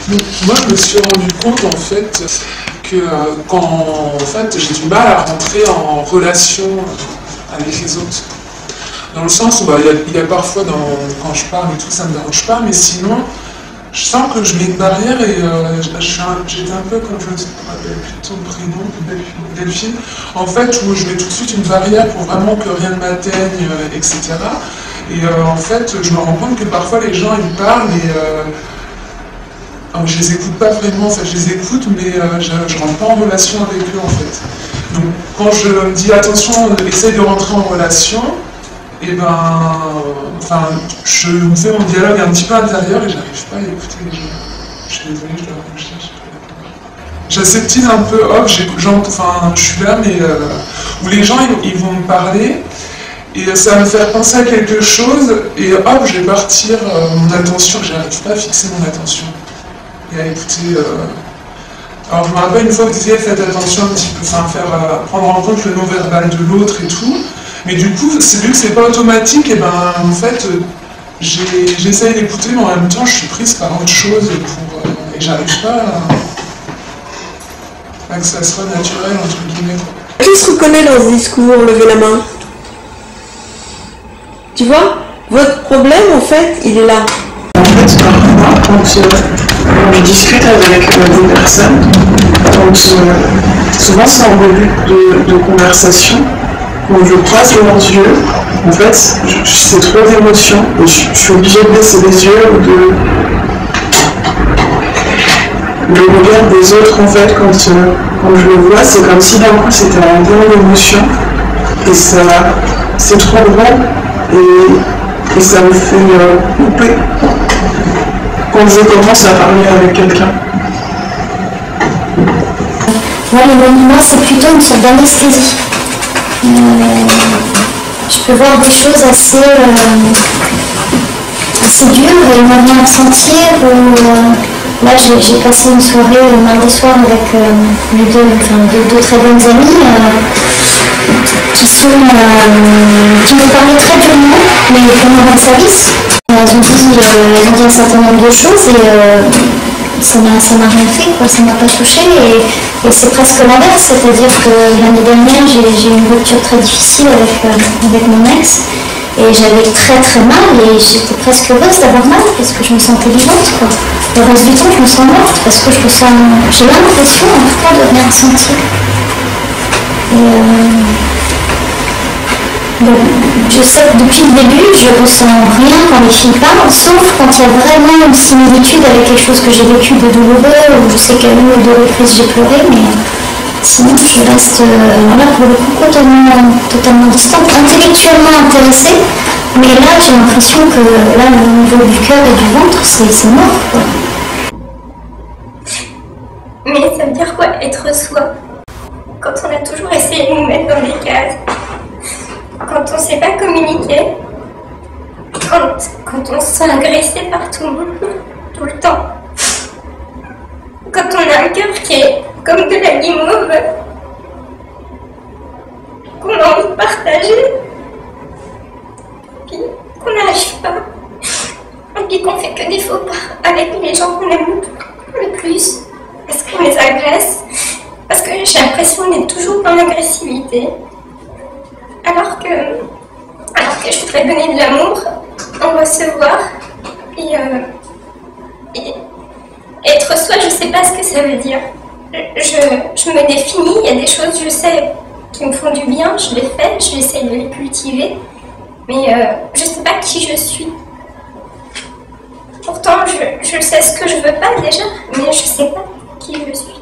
Donc, moi, je me suis rendu compte, en fait, que quand en fait, j'ai du mal à rentrer en relation avec les autres. Dans le sens où il y a parfois, quand je parle et tout, ça ne me dérange pas, mais sinon, je sens que je mets une barrière et j'étais un peu, comme je me rappelle plus ton prénom, Delphine, en fait, où je mets tout de suite une barrière pour vraiment que rien ne m'atteigne, etc. Et en fait, je me rends compte que parfois les gens, ils parlent et je les écoute pas vraiment, enfin, je les écoute, mais je rentre pas en relation avec eux, en fait. Donc, quand je me dis attention, essaye de rentrer en relation, et je me fais mon dialogue un petit peu intérieur et j'arrive pas à écouter les gens. Je suis désolée, je dois raccrocher, je suis pas d'accord. J'aseptise un peu, hop, je suis là, mais où les gens ils vont me parler et ça va me faire penser à quelque chose et hop, je vais partir mon attention, j'arrive pas à fixer mon attention et à écouter. Alors je me rappelle une fois que vous disiez faites attention un petit peu, prendre en compte le non-verbal de l'autre et tout. Mais du coup, vu que c'est pas automatique, et en fait, j'essaye d'écouter, mais en même temps, je suis prise par autre chose et j'arrive pas à que ça soit naturel, entre guillemets. Qui se reconnaît dans ce discours? Levez la main. Tu vois, votre problème, en fait, il est là. En fait, parfois, quand je discute avec des personnes, souvent c'est en début de conversation, quand je croise leurs yeux, en fait, c'est trop d'émotions, je suis obligée de baisser les yeux ou le regard des autres, en fait, quand je le vois, c'est comme si d'un coup c'était un grand d'émotion, et c'est trop grand, et ça me fait couper quand je commence à parler avec quelqu'un. Moi, l'éloignement, c'est plutôt une sorte d'anesthésie. Je peux voir des choses assez dures et me rien ressentir. Là, j'ai passé une soirée mardi soir avec deux très bonnes amies qui me parlaient très durement, mais pour me rendre service. Elles ont dit un certain nombre de choses et ça m'a rien fait, quoi, ça m'a pas touché et c'est presque l'inverse, c'est-à-dire que l'année dernière j'ai eu une rupture très difficile avec mon ex et j'avais très très mal et j'étais presque heureuse d'avoir mal parce que je me sentais vivante, quoi. Le reste du temps je me sens morte parce que j'ai l'impression en tout cas de rien ressentir. Je sais que depuis le début, je ne ressens rien quand les filles parlent, sauf quand il y a vraiment une similitude avec quelque chose que j'ai vécu de douloureux, ou je sais qu'à une ou deux reprises j'ai pleuré, mais sinon je reste pour le coup totalement distante, intellectuellement intéressée, mais là j'ai l'impression que là, au niveau du cœur et du ventre, c'est mort, quoi. Mais ça veut dire quoi, être soi? Quand on a toujours essayé de nous mettre dans des cases, quand on ne sait pas communiquer, quand on se sent agressé par tout le monde, tout le temps, quand on a un cœur qui est comme de la guimauve, qu'on a envie de partager, puis qu'on n'arrive pas, et puis qu'on fait que des faux pas avec les gens qu'on aime le plus, parce qu'on les agresse, parce que j'ai l'impression d'être toujours dans l'agressivité. Alors que je voudrais donner de l'amour, en recevoir, et être soi, je ne sais pas ce que ça veut dire. Je me définis, il y a des choses, je sais, qui me font du bien, je les fais, j'essaie de les cultiver, mais je ne sais pas qui je suis. Pourtant, je sais ce que je veux pas déjà, mais je ne sais pas qui je suis.